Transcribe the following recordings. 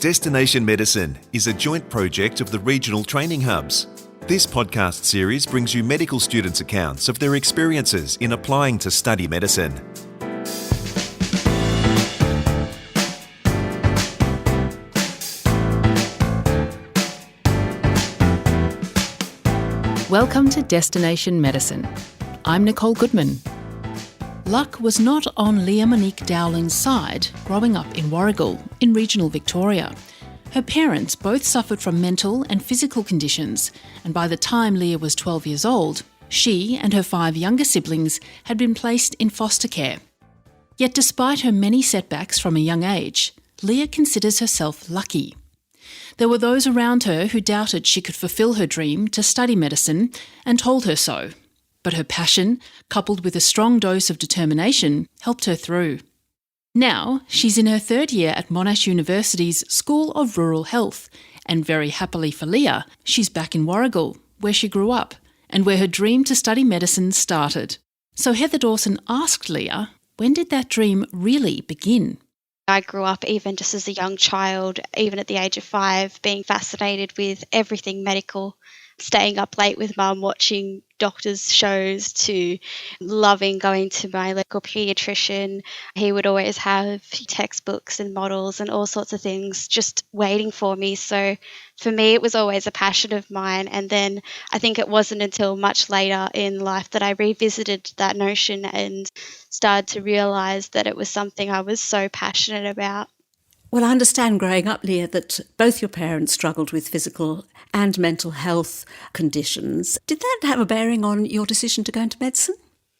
Destination Medicine is a joint project of the regional training hubs. This podcast series brings you medical students' accounts of their experiences in applying to study medicine. Welcome to Destination Medicine. I'm Nicole Goodman. Luck was not on Leah-Monique Dowling's side growing up in Warragul, in regional Victoria. Her parents both suffered from mental and physical conditions, and by the time Leah was 12 years old, she and her 5 younger siblings had been placed in foster care. Yet despite her many setbacks from a young age, Leah considers herself lucky. There were those around her who doubted she could fulfil her dream to study medicine and told her so. But her passion, coupled with a strong dose of determination, helped her through. Now, she's in her 3rd year at Monash University's School of Rural Health, and very happily for Leah, she's back in Warragul, where she grew up, and where her dream to study medicine started. So Heather Dawson asked Leah, when did that dream really begin? I grew up, even just as a young child, even at the age of 5, being fascinated with everything medical, staying up late with mum watching doctors' shows, to loving going to my local paediatrician. He would always have textbooks and models and all sorts of things just waiting for me. So for me, it was always a passion of mine. And then I think it wasn't until much later in life that I revisited that notion and started to realise that it was something I was so passionate about. Well, I understand growing up, Leah, that both your parents struggled with physical and mental health conditions. Did that have a bearing on your decision to go into medicine?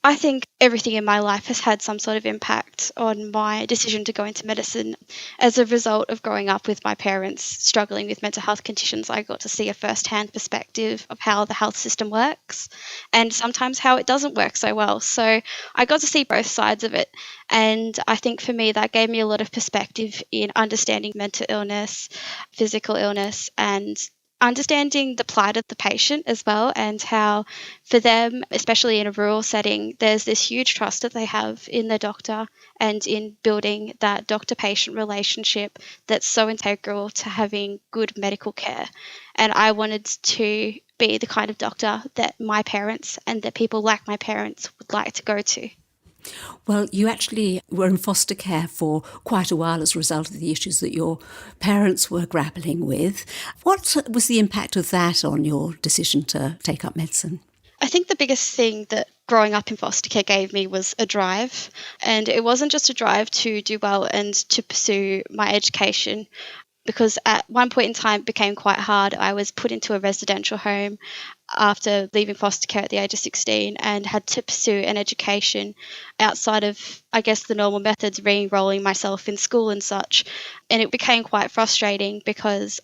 I think everything in my life has had some sort of impact on my decision to go into medicine. As a result of growing up with my parents struggling with mental health conditions, I got to see a first-hand perspective of how the health system works and sometimes how it doesn't work so well. So I got to see both sides of it. And I think for me, that gave me a lot of perspective in understanding mental illness, physical illness, and understanding the plight of the patient as well, and how for them, especially in a rural setting, there's this huge trust that they have in the doctor and in building that doctor-patient relationship that's so integral to having good medical care. And I wanted to be the kind of doctor that my parents and that people like my parents would like to go to. Well, you actually were in foster care for quite a while as a result of the issues that your parents were grappling with. What was the impact of that on your decision to take up medicine? I think the biggest thing that growing up in foster care gave me was a drive. And it wasn't just a drive to do well and to pursue my education, because at one point in time it became quite hard. I was put into a residential home after leaving foster care at the age of 16 and had to pursue an education outside of, I guess, the normal methods, re-enrolling myself in school and such. And it became quite frustrating because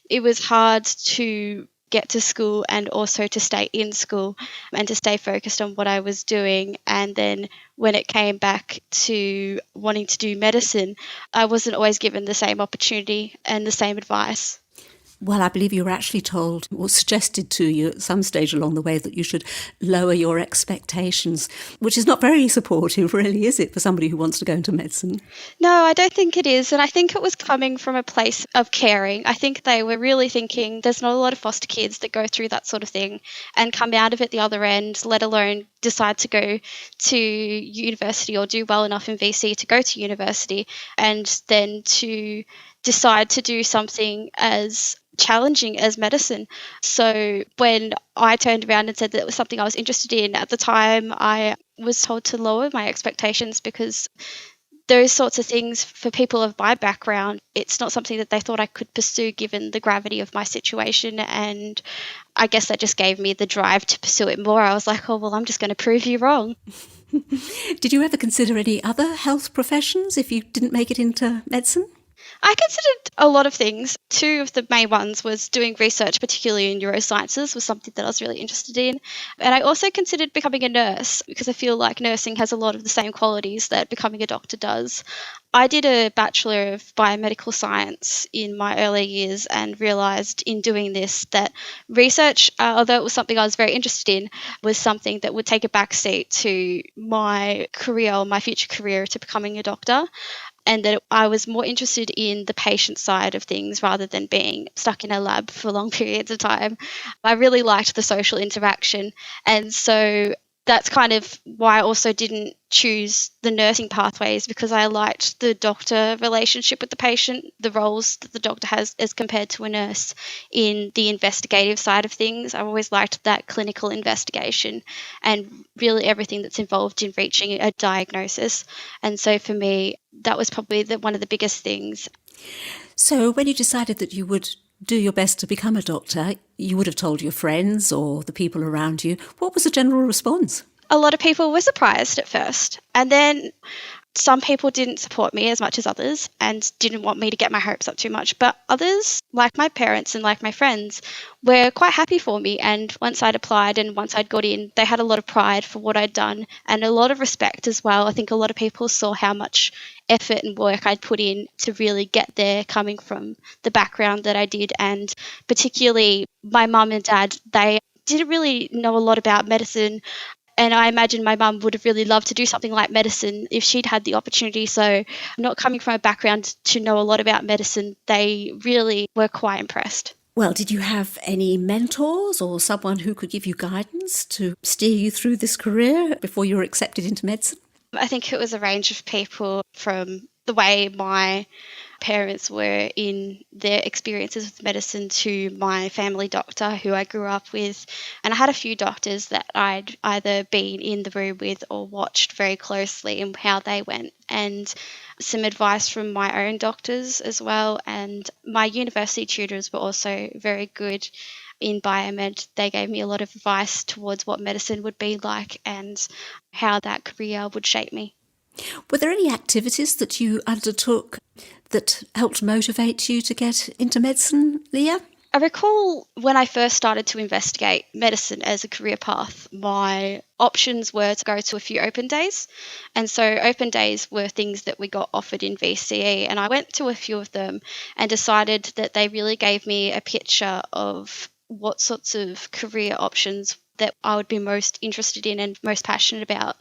it was hard to get to school and also to stay in school and to stay focused on what I was doing. And then when it came back to wanting to do medicine, I wasn't always given the same opportunity and the same advice. Well, I believe you were actually told or suggested to you at some stage along the way that you should lower your expectations, which is not very supportive, really, is it, for somebody who wants to go into medicine? No, I don't think it is. And I think it was coming from a place of caring. I think they were really thinking there's not a lot of foster kids that go through that sort of thing and come out of it the other end, let alone decide to go to university or do well enough in VC to go to university, and then to decide to do something as challenging as medicine. So when I turned around and said that it was something I was interested in, at the time I was told to lower my expectations, because those sorts of things for people of my background, it's not something that they thought I could pursue given the gravity of my situation. And I guess that just gave me the drive to pursue it more. I was like, oh, well, I'm just going to prove you wrong. Did you ever consider any other health professions if you didn't make it into medicine? I considered a lot of things. 2 of the main ones was doing research, particularly in neurosciences, was something that I was really interested in. And I also considered becoming a nurse, because I feel like nursing has a lot of the same qualities that becoming a doctor does. I did a Bachelor of Biomedical Science in my early years and realised in doing this that research, although it was something I was very interested in, was something that would take a backseat to my career or my future career to becoming a doctor. and that I was more interested in the patient side of things rather than being stuck in a lab for long periods of time. I really liked the social interaction, and so that's kind of why I also didn't choose the nursing pathways, because I liked the doctor relationship with the patient, the roles that the doctor has as compared to a nurse in the investigative side of things. I've always liked that clinical investigation and really everything that's involved in reaching a diagnosis. And so for me, that was probably one of the biggest things. So when you decided that you would do your best to become a doctor, you would have told your friends or the people around you. What was the general response? A lot of people were surprised at first, and then some people didn't support me as much as others and didn't want me to get my hopes up too much. But others, like my parents and like my friends, were quite happy for me. And once I'd applied and once I'd got in, they had a lot of pride for what I'd done and a lot of respect as well. I think a lot of people saw how much effort and work I'd put in to really get there, coming from the background that I did. And particularly my mum and dad, they didn't really know a lot about medicine. And I imagine my mum would have really loved to do something like medicine if she'd had the opportunity. So not coming from a background to know a lot about medicine, they really were quite impressed. Well, did you have any mentors or someone who could give you guidance to steer you through this career before you were accepted into medicine? I think it was a range of people, from the way my parents were in their experiences with medicine to my family doctor who I grew up with. And I had a few doctors that I'd either been in the room with or watched very closely and how they went, and some advice from my own doctors as well. And my university tutors were also very good in biomed. They gave me a lot of advice towards what medicine would be like and how that career would shape me. Were there any activities that you undertook that helped motivate you to get into medicine, Leah? I recall when I first started to investigate medicine as a career path, my options were to go to a few open days. And so open days were things that we got offered in VCE. And I went to a few of them and decided that they really gave me a picture of what sorts of career options that I would be most interested in and most passionate about.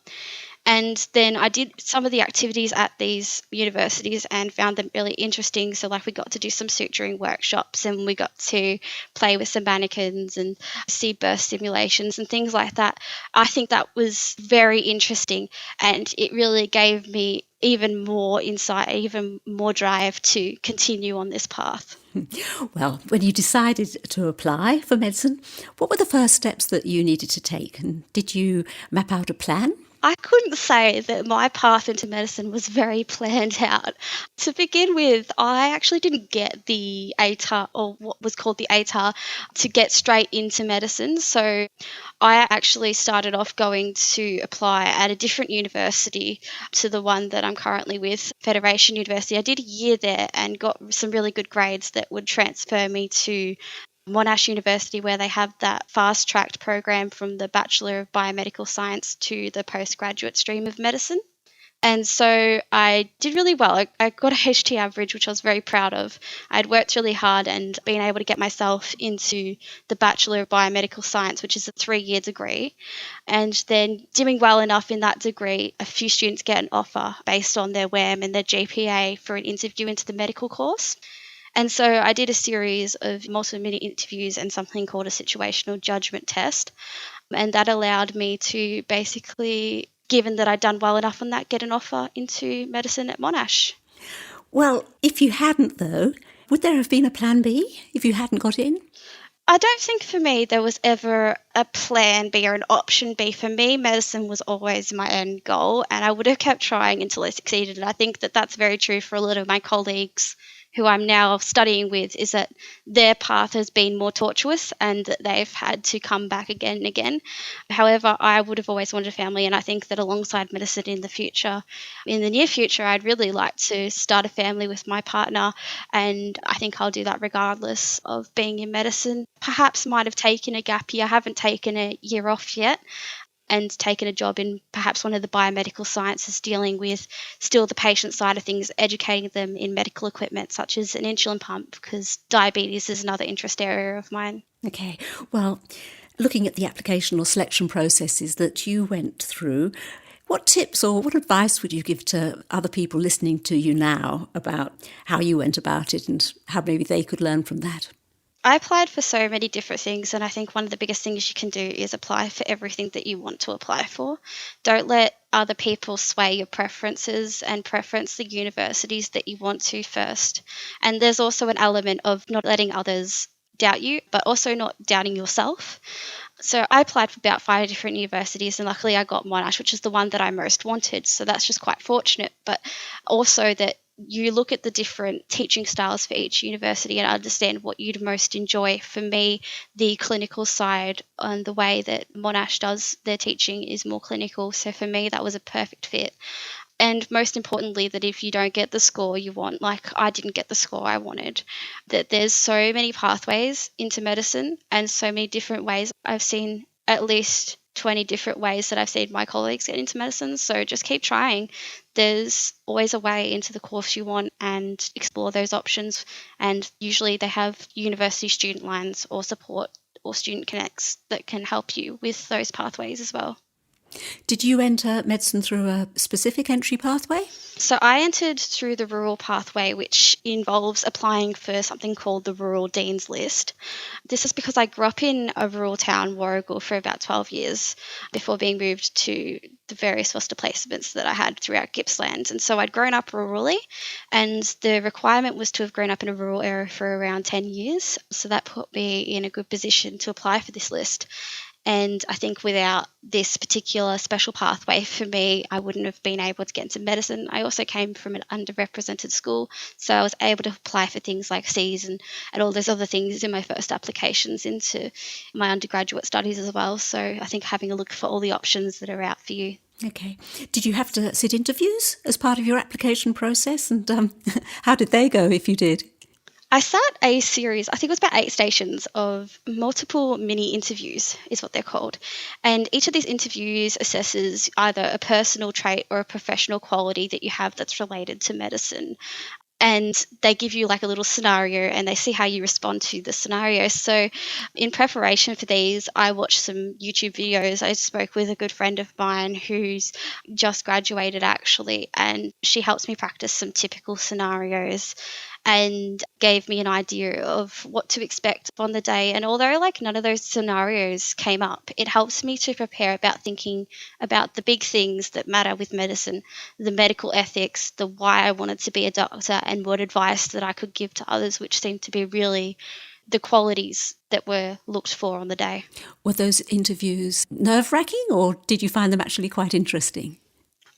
And then I did some of the activities at these universities and found them really interesting. So like we got to do some suturing workshops and we got to play with some mannequins and see birth simulations and things like that. I think that was very interesting, and it really gave me even more insight, even more drive to continue on this path. Well, when you decided to apply for medicine, what were the first steps that you needed to take? And did you map out a plan? I couldn't say that my path into medicine was very planned out. To begin with, I actually didn't get the ATAR, or what was called the ATAR, to get straight into medicine. So I actually started off going to apply at a different university to the one that I'm currently with, Federation University. I did a year there and got some really good grades that would transfer me to Monash University, where they have that fast-tracked program from the Bachelor of Biomedical Science to the postgraduate stream of medicine. And so I did really well. I got a HT average, which I was very proud of. I'd worked really hard and been able to get myself into the Bachelor of Biomedical Science, which is a 3-year degree. And then doing well enough in that degree, a few students get an offer based on their WAM and their GPA for an interview into the medical course. And so I did a series of multi-minute interviews and something called a situational judgment test. And that allowed me to basically, given that I'd done well enough on that, get an offer into medicine at Monash. Well, if you hadn't, though, would there have been a plan B if you hadn't got in? I don't think for me there was ever a plan B or an option B. For me, medicine was always my end goal, and I would have kept trying until I succeeded. And I think that that's very true for a lot of my colleagues who I'm now studying with, is that their path has been more tortuous and that they've had to come back again and again. However, I would have always wanted a family, and I think that alongside medicine in the near future, I'd really like to start a family with my partner, and I think I'll do that regardless of being in medicine. Perhaps might have taken a gap year. I haven't taken a year off yet, and taken a job in perhaps one of the biomedical sciences dealing with still the patient side of things, educating them in medical equipment such as an insulin pump, because diabetes is another interest area of mine. Okay, well, looking at the application or selection processes that you went through, What tips or what advice would you give to other people listening to you now about how you went about it and how maybe they could learn from that? I applied for so many different things, and I think one of the biggest things you can do is apply for everything that you want to apply for. Don't let other people sway your preferences, and preference the universities that you want to first. And there's also an element of not letting others doubt you, but also not doubting yourself. So I applied for about 5 different universities, and luckily I got Monash, which is the one that I most wanted. So that's just quite fortunate. But also that you look at the different teaching styles for each university and understand what you'd most enjoy. For me, the clinical side and the way that Monash does their teaching is more clinical. So for me, that was a perfect fit. And most importantly, that if you don't get the score you want, like I didn't get the score I wanted, that there's so many pathways into medicine and so many different ways. I've seen at least 20 different ways that I've seen my colleagues get into medicine. So just keep trying. There's always a way into the course you want, and explore those options. And usually they have university student lines or support or student connects that can help you with those pathways as well. Did you enter medicine through a specific entry pathway? So I entered through the rural pathway, which involves applying for something called the Rural Dean's List. This is because I grew up in a rural town, Warragul, for about 12 years before being moved to the various foster placements that I had throughout Gippsland. And so I'd grown up rurally, and the requirement was to have grown up in a rural area for around 10 years. So that put me in a good position to apply for this list. And I think without this particular special pathway for me, I wouldn't have been able to get into medicine. I also came from an underrepresented school, so I was able to apply for things like Cs and all those other things in my first applications into my undergraduate studies as well. So I think having a look for all the options that are out for you. Okay. Did you have to sit interviews as part of your application process? And how did they go if you did? I sat a series, I think it was about 8 stations of multiple mini interviews is what they're called. And each of these interviews assesses either a personal trait or a professional quality that you have that's related to medicine. And they give you like a little scenario and they see how you respond to the scenario. So in preparation for these, I watched some YouTube videos. I spoke with a good friend of mine who's just graduated actually, and she helps me practice some typical scenarios and gave me an idea of what to expect on the day. And although like none of those scenarios came up, it helps me to prepare about thinking about the big things that matter with medicine, the medical ethics, the why I wanted to be a doctor, and what advice that I could give to others, which seemed to be really the qualities that were looked for on the day. Were those interviews nerve-wracking, or did you find them actually quite interesting?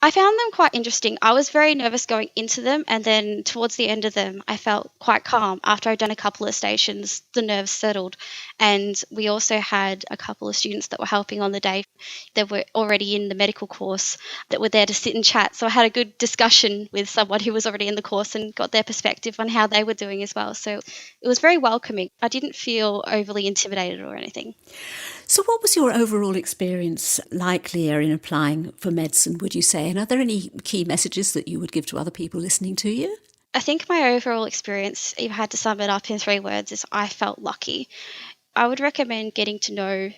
I found them quite interesting. I was very nervous going into them, and then towards the end of them, I felt quite calm. After I'd done a couple of stations, the nerves settled. And we also had a couple of students that were helping on the day that were already in the medical course that were there to sit and chat. So I had a good discussion with someone who was already in the course and got their perspective on how they were doing as well. So it was very welcoming. I didn't feel overly intimidated or anything. So what was your overall experience like, Leah, in applying for medicine, would you say? And are there any key messages that you would give to other people listening to you? I think my overall experience, if I had to sum it up in 3 words, is I felt lucky. I would recommend getting to know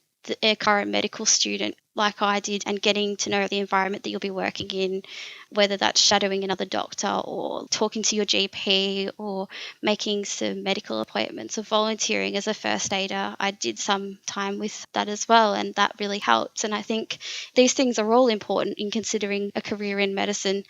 a current medical student like I did, and getting to know the environment that you'll be working in, whether that's shadowing another doctor or talking to your GP or making some medical appointments or volunteering as a first aider. I did some time with that as well, and that really helped. And I think these things are all important in considering a career in medicine.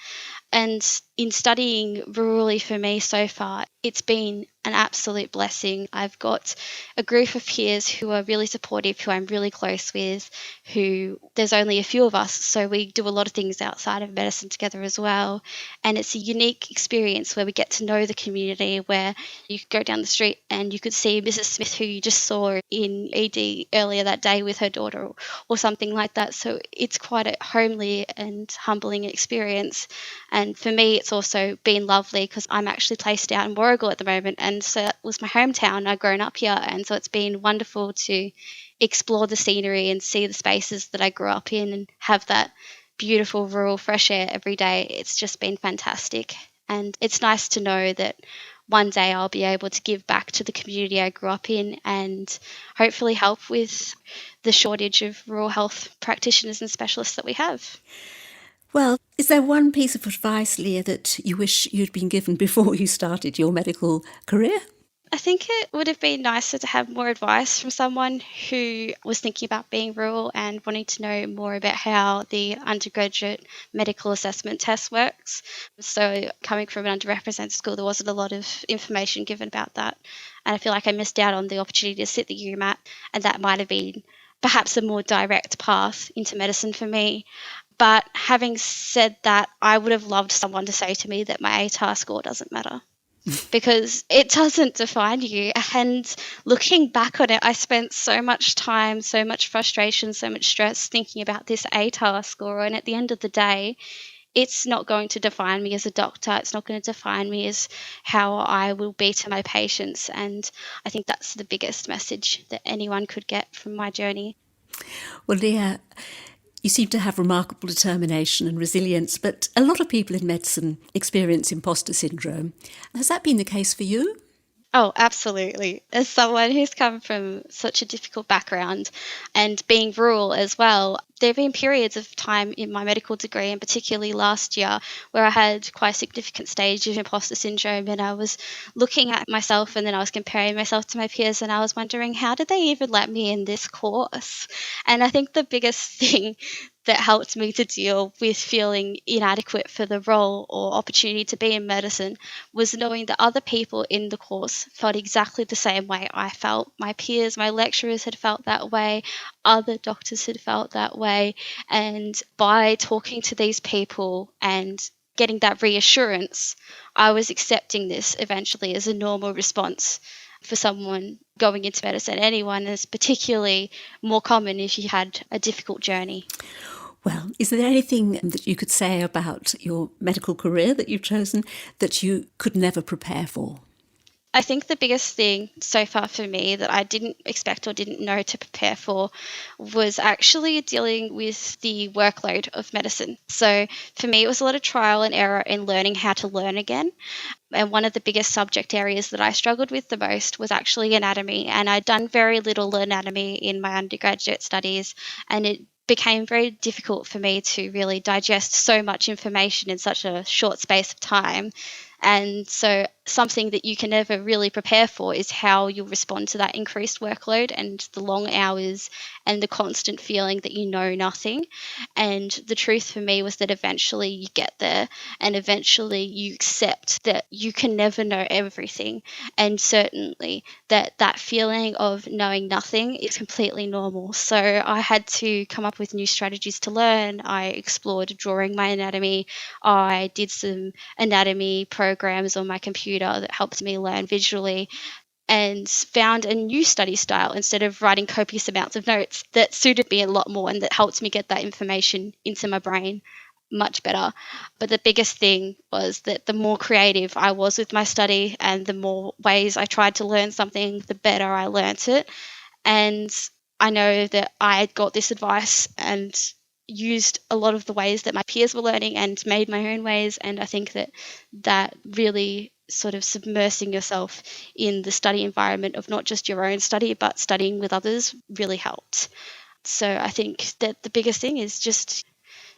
And in studying rurally for me so far, it's been an absolute blessing. I've got a group of peers who are really supportive, who I'm really close with, who there's only a few of us, so we do a lot of things outside of medicine together as well. And it's a unique experience where we get to know the community, where you could go down the street and you could see Mrs. Smith, who you just saw in ED earlier that day with her daughter or something like that. So it's quite a homely and humbling experience. And for me, it's also been lovely because I'm actually placed out in Warragul at the moment. And so that was my hometown. I've grown up here. And so it's been wonderful to explore the scenery and see the spaces that I grew up in and have that beautiful rural fresh air every day. It's just been fantastic. And it's nice to know that one day I'll be able to give back to the community I grew up in and hopefully help with the shortage of rural health practitioners and specialists that we have. Well, is there one piece of advice, Leah, that you wish you'd been given before you started your medical career? I think it would have been nicer to have more advice from someone who was thinking about being rural and wanting to know more about how the undergraduate medical assessment test works. So coming from an underrepresented school, there wasn't a lot of information given about that. And I feel like I missed out on the opportunity to sit the UMAT, and that might have been perhaps a more direct path into medicine for me. But having said that, I would have loved someone to say to me that my ATAR score doesn't matter. Because it doesn't define you. And looking back on it, I spent so much time, so much frustration, so much stress thinking about this ATAR score. And at the end of the day, it's not going to define me as a doctor. It's not going to define me as how I will be to my patients. And I think that's the biggest message that anyone could get from my journey. Well, Leah, you seem to have remarkable determination and resilience, but a lot of people in medicine experience imposter syndrome. Has that been the case for you? Oh, absolutely. As someone who's come from such a difficult background and being rural as well, there have been periods of time in my medical degree, and particularly last year, where I had quite a significant stage of imposter syndrome, and I was looking at myself and then I was comparing myself to my peers, and I was wondering, how did they even let me in this course? And I think the biggest thing that helped me to deal with feeling inadequate for the role or opportunity to be in medicine was knowing that other people in the course felt exactly the same way I felt. My peers, my lecturers had felt that way, other doctors had felt that way, and by talking to these people and getting that reassurance, I was accepting this eventually as a normal response for someone going into medicine. Anyone is particularly more common if you had a difficult journey. Well, is there anything that you could say about your medical career that you've chosen that you could never prepare for? I think the biggest thing so far for me that I didn't expect or didn't know to prepare for was actually dealing with the workload of medicine. So for me, it was a lot of trial and error in learning how to learn again. And one of the biggest subject areas that I struggled with the most was actually anatomy. And I'd done very little anatomy in my undergraduate studies, and it became very difficult for me to really digest so much information in such a short space of time. And so something that you can never really prepare for is how you'll respond to that increased workload and the long hours and the constant feeling that you know nothing. And the truth for me was that eventually you get there and eventually you accept that you can never know everything. And certainly that feeling of knowing nothing is completely normal. So I had to come up with new strategies to learn. I explored drawing my anatomy. I did some anatomy programs on my computer that helped me learn visually, and found a new study style instead of writing copious amounts of notes that suited me a lot more and that helped me get that information into my brain much better. But the biggest thing was that the more creative I was with my study and the more ways I tried to learn something, the better I learnt it. And I know that I got this advice and used a lot of the ways that my peers were learning and made my own ways. And I think that really sort of submersing yourself in the study environment of not just your own study, but studying with others really helped. So I think that the biggest thing is just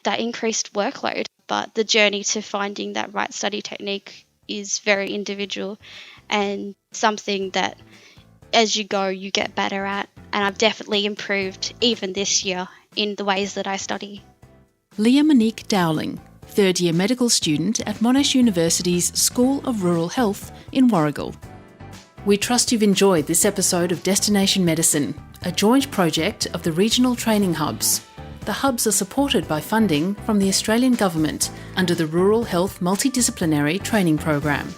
that increased workload. But the journey to finding that right study technique is very individual and something that as you go, you get better at. And I've definitely improved even this year in the ways that I study. Leah-Monique Dowling, third-year medical student at Monash University's School of Rural Health in Warragul. We trust you've enjoyed this episode of Destination Medicine, a joint project of the regional training hubs. The hubs are supported by funding from the Australian Government under the Rural Health Multidisciplinary Training Program.